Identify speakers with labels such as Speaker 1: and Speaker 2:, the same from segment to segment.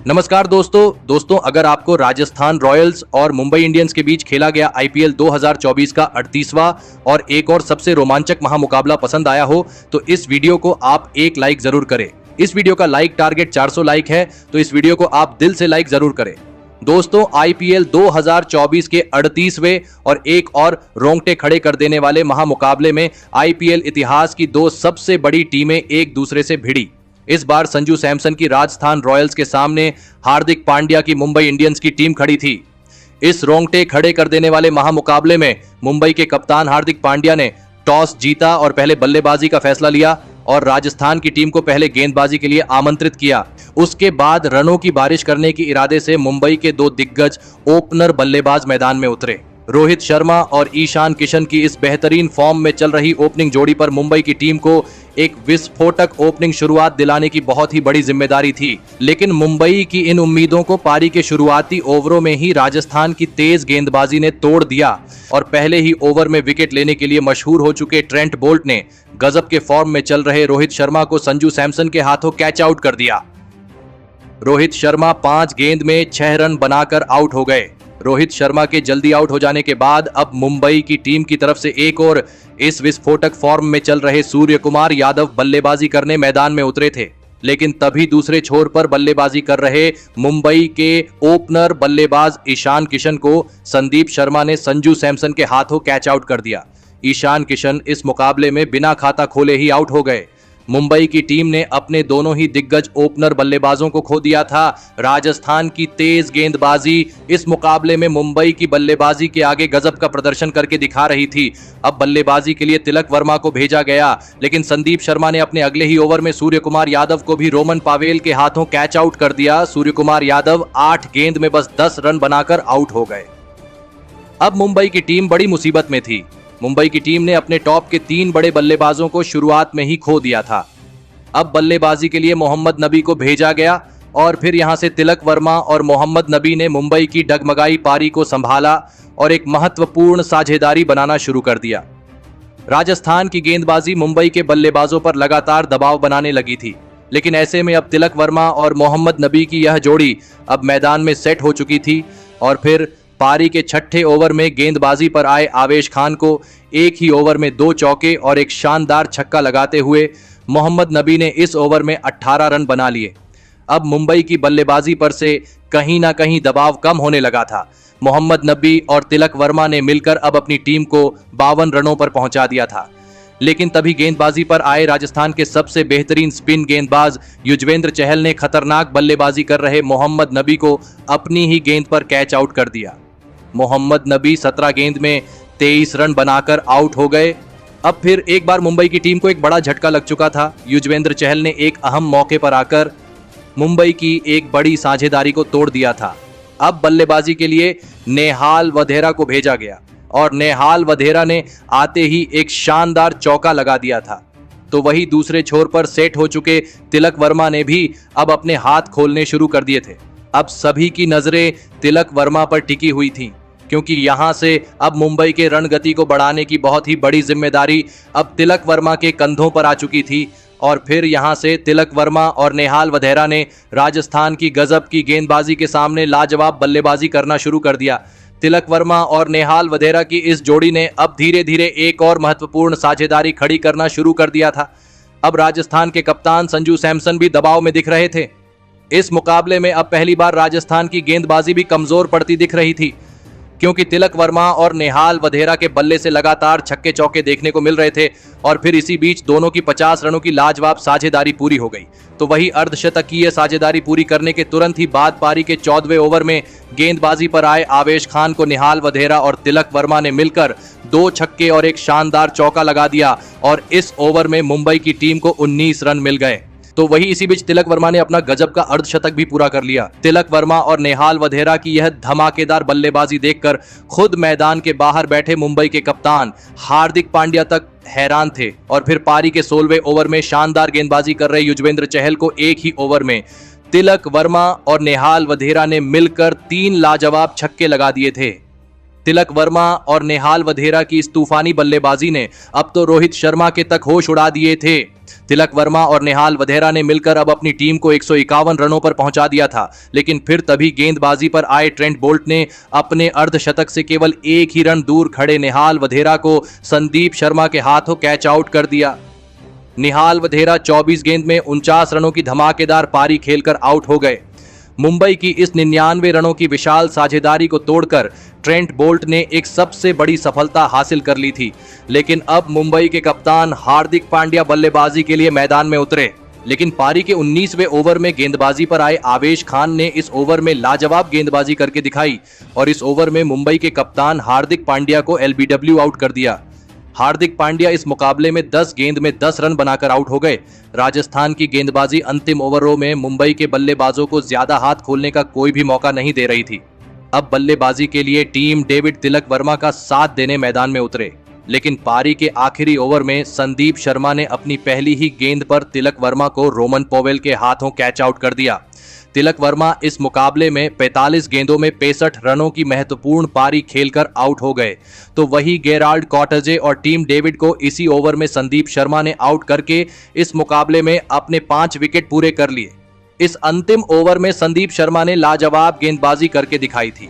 Speaker 1: नमस्कार दोस्तों अगर आपको राजस्थान रॉयल्स और मुंबई इंडियंस के बीच खेला गया आईपीएल 2024 का 38वां और एक और सबसे रोमांचक महामुकाबला पसंद आया हो तो इस वीडियो को आप एक लाइक जरूर करें। इस वीडियो का लाइक टारगेट 400 लाइक है, तो इस वीडियो को आप दिल से लाइक जरूर करें। दोस्तों, आईपीएल 2024 के 38वें और एक और रोंगटे खड़े कर देने वाले महामुकाबले में आईपीएल इतिहास की दो सबसे बड़ी टीमें एक दूसरे से भिड़ी। इस बार संजू सैमसन की राजस्थान रॉयल्स के सामने हार्दिक पांड्या की मुंबई इंडियंस की टीम खड़ी थी। इस रोंगटे खड़े कर देने वाले महामुकाबले में मुंबई के कप्तान हार्दिक पांड्या ने टॉस जीता और पहले बल्लेबाजी का फैसला लिया और राजस्थान की टीम को पहले गेंदबाजी के लिए आमंत्रित किया। उसके बाद रनों की बारिश करने के इरादे से मुंबई के दो दिग्गज ओपनर बल्लेबाज मैदान में उतरे। रोहित शर्मा और ईशान किशन की इस बेहतरीन फॉर्म में चल रही ओपनिंग जोड़ी पर मुंबई की टीम को एक विस्फोटक ओपनिंग शुरुआत दिलाने की बहुत ही बड़ी जिम्मेदारी थी, लेकिन मुंबई की इन उम्मीदों को पारी के शुरुआती ओवरों में ही राजस्थान की तेज गेंदबाजी ने तोड़ दिया और पहले ही ओवर में विकेट लेने के लिए मशहूर हो चुके ट्रेंट बोल्ट ने गजब के फॉर्म में चल रहे रोहित शर्मा को संजू सैमसन के हाथों कैच आउट कर दिया। रोहित शर्मा 5 गेंद में 6 रन बनाकर आउट हो गए। रोहित शर्मा के जल्दी आउट हो जाने के बाद अब मुंबई की टीम की तरफ से एक और इस विस्फोटक फॉर्म में चल रहे सूर्यकुमार यादव बल्लेबाजी करने मैदान में उतरे थे, लेकिन तभी दूसरे छोर पर बल्लेबाजी कर रहे मुंबई के ओपनर बल्लेबाज ईशान किशन को संदीप शर्मा ने संजू सैमसन के हाथों कैच आउट कर दिया। ईशान किशन इस मुकाबले में बिना खाता खोले ही आउट हो गए। मुंबई की टीम ने अपने दोनों ही दिग्गज ओपनर बल्लेबाजों को खो दिया था। राजस्थान की तेज गेंदबाजी इस मुकाबले में मुंबई की बल्लेबाजी के आगे गजब का प्रदर्शन करके दिखा रही थी। अब बल्लेबाजी के लिए तिलक वर्मा को भेजा गया, लेकिन संदीप शर्मा ने अपने अगले ही ओवर में सूर्यकुमार यादव को भी रोमन पावेल के हाथों कैच आउट कर दिया। सूर्यकुमार यादव 8 गेंद में बस 10 रन बनाकर आउट हो गए। अब मुंबई की टीम बड़ी मुसीबत में थी। मुंबई की टीम ने अपने टॉप के 3 बड़े बल्लेबाजों को शुरुआत में ही खो दिया था। अब बल्लेबाजी के लिए मोहम्मद नबी को भेजा गया और फिर यहां से तिलक वर्मा और मोहम्मद नबी ने मुंबई की डगमगाई पारी को संभाला और एक महत्वपूर्ण साझेदारी बनाना शुरू कर दिया। राजस्थान की गेंदबाजी मुंबई के बल्लेबाजों पर लगातार दबाव बनाने लगी थी, लेकिन ऐसे में अब तिलक वर्मा और मोहम्मद नबी की यह जोड़ी अब मैदान में सेट हो चुकी थी और फिर पारी के 6ठे ओवर में गेंदबाजी पर आए आवेश खान को एक ही ओवर में 2 चौके और एक शानदार छक्का लगाते हुए मोहम्मद नबी ने इस ओवर में 18 रन बना लिए। अब मुंबई की बल्लेबाजी पर से कहीं ना कहीं दबाव कम होने लगा था। मोहम्मद नबी और तिलक वर्मा ने मिलकर अब अपनी टीम को 52 रनों पर पहुंचा दिया था, लेकिन तभी गेंदबाजी पर आए राजस्थान के सबसे बेहतरीन स्पिन गेंदबाज युजवेंद्र चहल ने खतरनाक बल्लेबाजी कर रहे मोहम्मद नबी को अपनी ही गेंद पर कैच आउट कर दिया। मोहम्मद नबी 17 गेंद में 23 रन बनाकर आउट हो गए। अब फिर एक बार मुंबई की टीम को एक बड़ा झटका लग चुका था। युजवेंद्र चहल ने एक अहम मौके पर आकर मुंबई की एक बड़ी साझेदारी को तोड़ दिया था। अब बल्लेबाजी के लिए नेहाल वधेरा को भेजा गया और नेहाल वधेरा ने आते ही एक शानदार चौका लगा दिया था। तो वही दूसरे छोर पर सेट हो चुके तिलक वर्मा ने भी अब अपने हाथ खोलने शुरू कर दिए थे। अब सभी की नजरें तिलक वर्मा पर टिकी हुई थीं, क्योंकि यहां से अब मुंबई के रणगति को बढ़ाने की बहुत ही बड़ी जिम्मेदारी अब तिलक वर्मा के कंधों पर आ चुकी थी। और फिर यहां से तिलक वर्मा और नेहाल वधेरा ने राजस्थान की गजब की गेंदबाजी के सामने लाजवाब बल्लेबाजी करना शुरू कर दिया। तिलक वर्मा और नेहाल वधेरा की इस जोड़ी ने अब धीरे धीरे एक और महत्वपूर्ण साझेदारी खड़ी करना शुरू कर दिया था। अब राजस्थान के कप्तान संजू सैमसन भी दबाव में दिख रहे थे। इस मुकाबले में अब पहली बार राजस्थान की गेंदबाजी भी कमजोर पड़ती दिख रही थी, क्योंकि तिलक वर्मा और नेहाल वधेरा के बल्ले से लगातार छक्के चौके देखने को मिल रहे थे और फिर इसी बीच दोनों की 50 रनों की लाजवाब साझेदारी पूरी हो गई। तो वही अर्धशतकीय साझेदारी पूरी करने के तुरंत ही बाद पारी के 14वें ओवर में गेंदबाजी पर आए आवेश खान को निहाल वधेरा और तिलक वर्मा ने मिलकर 2 छक्के और एक शानदार चौका लगा दिया और इस ओवर में मुंबई की टीम को 19 रन मिल गए। तो वही इसी बीच तिलक वर्मा ने अपना गजब का अर्धशतक भी पूरा कर लिया। तिलक वर्मा और नेहाल वधेरा की यह धमाकेदार बल्लेबाजी देखकर खुद मैदान के बाहर बैठे मुंबई के कप्तान हार्दिक पांड्या तक हैरान थे और फिर पारी के 16वें ओवर में शानदार गेंदबाजी कर रहे युजवेंद्र चहल को एक ही ओवर में तिलक वर्मा और नेहाल वधेरा ने मिलकर 3 लाजवाब छक्के लगा दिए थे। तिलक वर्मा और नेहाल वधेरा की इस तूफानी बल्लेबाजी ने अब तो रोहित शर्मा के तक होश उड़ा दिए थे। तिलक वर्मा और नेहाल वधेरा ने मिलकर अब अपनी टीम को 151 रनों पर पहुंचा दिया था, लेकिन फिर तभी गेंदबाजी पर आए ट्रेंट बोल्ट ने अपने अर्धशतक से केवल एक ही रन दूर खड़े नेहाल वधेरा को संदीप शर्मा के हाथों कैच आउट कर दिया। नेहाल वधेरा 24 गेंद में 49 रनों की धमाकेदार पारी खेलकर आउट हो गए। मुंबई की इस 99 रनों की विशाल साझेदारी को तोड़कर ट्रेंट बोल्ट ने एक सबसे बड़ी सफलता हासिल कर ली थी, लेकिन अब मुंबई के कप्तान हार्दिक पांड्या बल्लेबाजी के लिए मैदान में उतरे। लेकिन पारी के 19वें ओवर में गेंदबाजी पर आए आवेश खान ने इस ओवर में लाजवाब गेंदबाजी करके दिखाई और इस ओवर में मुंबई के कप्तान हार्दिक पांड्या को एलबीडब्ल्यू आउट कर दिया। हार्दिक पांड्या इस मुकाबले में 10 गेंद में 10 रन बनाकर आउट हो गए। राजस्थान की गेंदबाजी अंतिम ओवरों में मुंबई के बल्लेबाजों को ज्यादा हाथ खोलने का कोई भी मौका नहीं दे रही थी। अब बल्लेबाजी के लिए टीम डेविड तिलक वर्मा का साथ देने मैदान में उतरे, लेकिन पारी के आखिरी ओवर में संदीप शर्मा ने अपनी पहली ही गेंद पर तिलक वर्मा को रोमन पोवेल के हाथों कैच आउट कर दिया। तिलक वर्मा इस मुकाबले में 45 गेंदों में 65 रनों की महत्वपूर्ण पारी खेलकर आउट हो गए, तो वही गेराल्ड कॉटजे और टीम डेविड को इसी ओवर में संदीप शर्मा ने आउट करके इस मुकाबले में अपने 5 विकेट पूरे कर लिए। इस अंतिम ओवर में संदीप शर्मा ने लाजवाब गेंदबाजी करके दिखाई थी,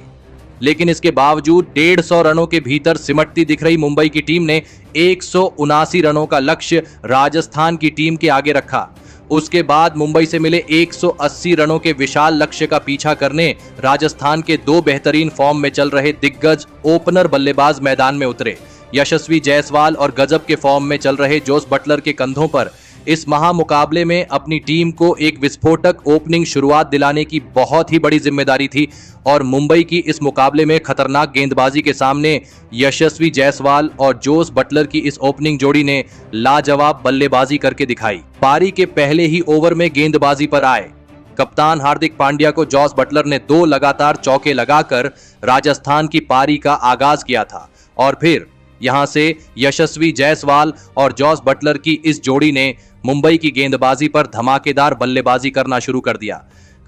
Speaker 1: लेकिन इसके बावजूद 150 रनों के भीतर सिमटती दिख रही मुंबई की टीम ने 179 रनों का लक्ष्य राजस्थान की टीम के आगे रखा। उसके बाद मुंबई से मिले 180 रनों के विशाल लक्ष्य का पीछा करने राजस्थान के 2 बेहतरीन फॉर्म में चल रहे दिग्गज ओपनर बल्लेबाज मैदान में उतरे। यशस्वी जायसवाल और गजब के फॉर्म में चल रहे जोस बटलर के कंधों पर इस महामुकाबले में अपनी टीम को एक विस्फोटक ओपनिंग शुरुआत दिलाने की बहुत ही बड़ी जिम्मेदारी थी और मुंबई की इस मुकाबले में खतरनाक गेंदबाजी के सामने यशस्वी जायसवाल और जोस बटलर की इस ओपनिंग जोड़ी ने लाजवाब बल्लेबाजी करके दिखाई। पारी के पहले ही ओवर में गेंदबाजी पर आए कप्तान हार्दिक पांड्या को जोस बटलर ने 2 लगातार चौके लगाकर राजस्थान की पारी का आगाज किया था और फिर यहां से यशस्वी जायसवाल और जोस बटलर की इस जोड़ी ने मुंबई की गेंदबाजी पर धमाकेदार बल्लेबाजी करना शुरू कर दिया।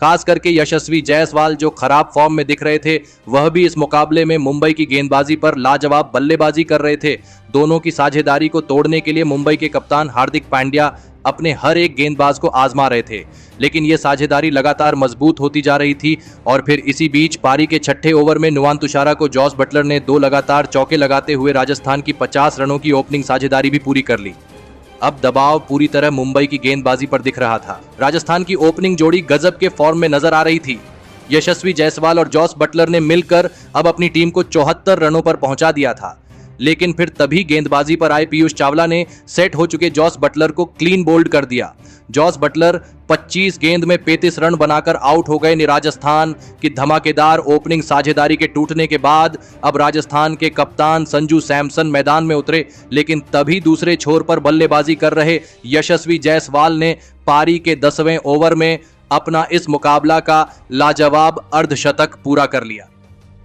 Speaker 1: खास करके यशस्वी जायसवाल जो खराब फॉर्म में दिख रहे थे, वह भी इस मुकाबले में मुंबई की गेंदबाजी पर लाजवाब बल्लेबाजी कर रहे थे। दोनों की साझेदारी को तोड़ने के लिए मुंबई के कप्तान हार्दिक पांड्या अपने हर एक गेंदबाज को आजमा रहे थे, लेकिन यह साझेदारी लगातार मजबूत होती जा रही थी और फिर इसी बीच पारी के 6ठे ओवर में नुवान तुषारा को जोस बटलर ने 2 लगातार चौके लगाते हुए राजस्थान की 50 रनों की ओपनिंग साझेदारी भी पूरी कर ली। अब दबाव पूरी तरह मुंबई की गेंदबाजी पर दिख रहा था। राजस्थान की ओपनिंग जोड़ी गजब के फॉर्म में नजर आ रही थी। यशस्वी जायसवाल और जोस बटलर ने मिलकर अब अपनी टीम को 74 रनों पर पहुंचा दिया था, लेकिन फिर तभी गेंदबाजी पर आए पीयूष चावला ने सेट हो चुके जोस बटलर को क्लीन बोल्ड कर दिया। जोस बटलर 25 गेंद में 35 रन बनाकर आउट हो गए। राजस्थान की धमाकेदार ओपनिंग साझेदारी के टूटने के बाद अब राजस्थान के कप्तान संजू सैमसन मैदान में उतरे, लेकिन तभी दूसरे छोर पर बल्लेबाजी कर रहे यशस्वी जायसवाल ने पारी के 10वें ओवर में अपना इस मुकाबला का लाजवाब अर्धशतक पूरा कर लिया।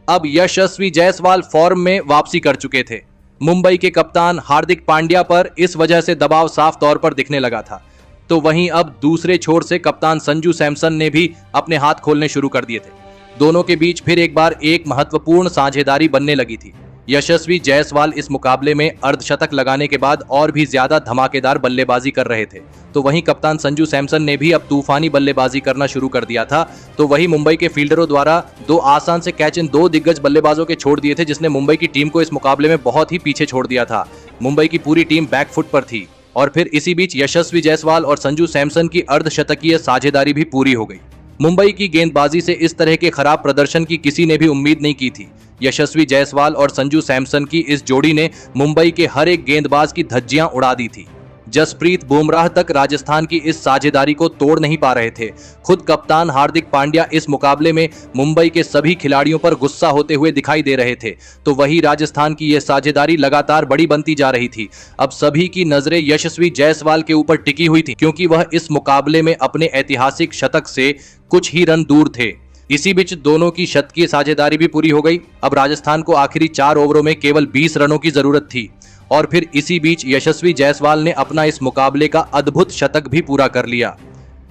Speaker 1: अब यशस्वी जायसवाल फॉर्म में वापसी कर चुके थे। मुंबई के कप्तान हार्दिक पांड्या पर इस वजह से दबाव साफ तौर पर दिखने लगा था, तो वहीं अब दूसरे छोर से कप्तान संजू सैमसन ने भी अपने हाथ खोलने शुरू कर दिए थे। दोनों के बीच फिर एक बार एक महत्वपूर्ण साझेदारी बनने लगी थी। यशस्वी जायसवाल इस मुकाबले में अर्धशतक लगाने के बाद और भी ज्यादा धमाकेदार बल्लेबाजी कर रहे थे, तो वहीं कप्तान संजू सैमसन ने भी अब तूफानी बल्लेबाजी करना शुरू कर दिया था। तो वहीं मुंबई के फील्डरों द्वारा 2 आसान से कैच इन 2 दिग्गज बल्लेबाजों के छोड़ दिए थे, जिसने मुंबई की टीम को इस मुकाबले में बहुत ही पीछे छोड़ दिया था। मुंबई की पूरी टीम बैकफुट पर थी और फिर इसी बीच यशस्वी जायसवाल और संजू सैमसन की अर्धशतकीय साझेदारी भी पूरी हो गई। मुंबई की गेंदबाजी से इस तरह के खराब प्रदर्शन की किसी ने भी उम्मीद नहीं की थी। यशस्वी जायसवाल और संजू सैमसन की इस जोड़ी ने मुंबई के हर एक गेंदबाज की धज्जियां उड़ा दी थी। जसप्रीत बुमराह तक राजस्थान की इस साझेदारी को तोड़ नहीं पा रहे थे। खुद कप्तान हार्दिक पांड्या इस मुकाबले में मुंबई के सभी खिलाड़ियों पर गुस्सा होते हुए दिखाई दे रहे थे, तो वही राजस्थान की यह साझेदारी लगातार बड़ी बनती जा रही थी। अब सभी की नजरें यशस्वी जायसवाल के ऊपर टिकी हुई थी, क्योंकि वह इस मुकाबले में अपने ऐतिहासिक शतक से कुछ ही रन दूर थे। इसी बीच दोनों की शतकीय साझेदारी भी पूरी हो गई। अब राजस्थान को आखिरी 4 ओवरों में केवल 20 रनों की जरूरत थी और फिर इसी बीच यशस्वी जायसवाल ने अपना इस मुकाबले का अद्भुत शतक भी पूरा कर लिया।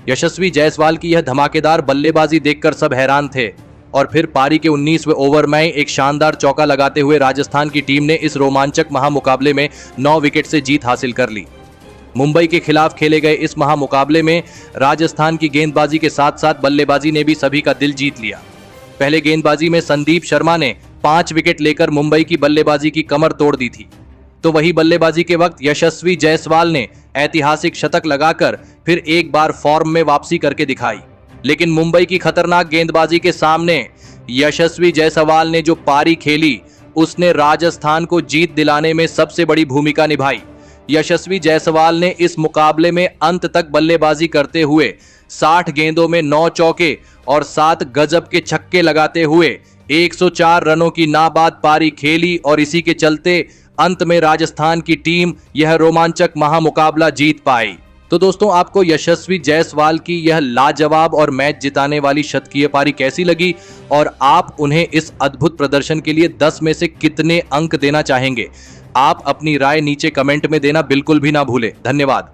Speaker 1: यशस्वी जायसवाल की यह धमाकेदार बल्लेबाजी देखकर सब हैरान थे। और फिर पारी के 19वें ओवर में एक शानदार चौका लगाते हुए राजस्थान की टीम ने इस रोमांचक महामुकाबले में 9 विकेट से जीत हासिल कर ली। मुंबई के खिलाफ खेले गए इस महामुकाबले में राजस्थान की गेंदबाजी के साथ साथ बल्लेबाजी ने भी सभी का दिल जीत लिया। पहले गेंदबाजी में संदीप शर्मा ने 5 विकेट लेकर मुंबई की बल्लेबाजी की कमर तोड़ दी थी, तो वही बल्लेबाजी के वक्त यशस्वी जायसवाल ने ऐतिहासिक शतक लगाकर फिर एक बार फॉर्म में वापसी करके दिखाई। लेकिन मुंबई की खतरनाक गेंदबाजी के सामने यशस्वी जायसवाल ने जो पारी खेली उसने राजस्थान को जीत दिलाने में सबसे बड़ी भूमिका निभाई। यशस्वी जायसवाल ने इस मुकाबले में अंत तक बल्लेबाजी करते हुए 60 गेंदों में 9 चौके और 7 गजब के छक्के लगाते हुए 104 रनों की नाबाद पारी खेली और इसी के चलते अंत में राजस्थान की टीम यह रोमांचक महामुकाबला जीत पाई। तो दोस्तों, आपको यशस्वी जायसवाल की यह लाजवाब और मैच जिताने वाली शतकीय पारी कैसी लगी और आप उन्हें इस अद्भुत प्रदर्शन के लिए 10 में से कितने अंक देना चाहेंगे? आप अपनी राय नीचे कमेंट में देना बिल्कुल भी ना भूलें। धन्यवाद।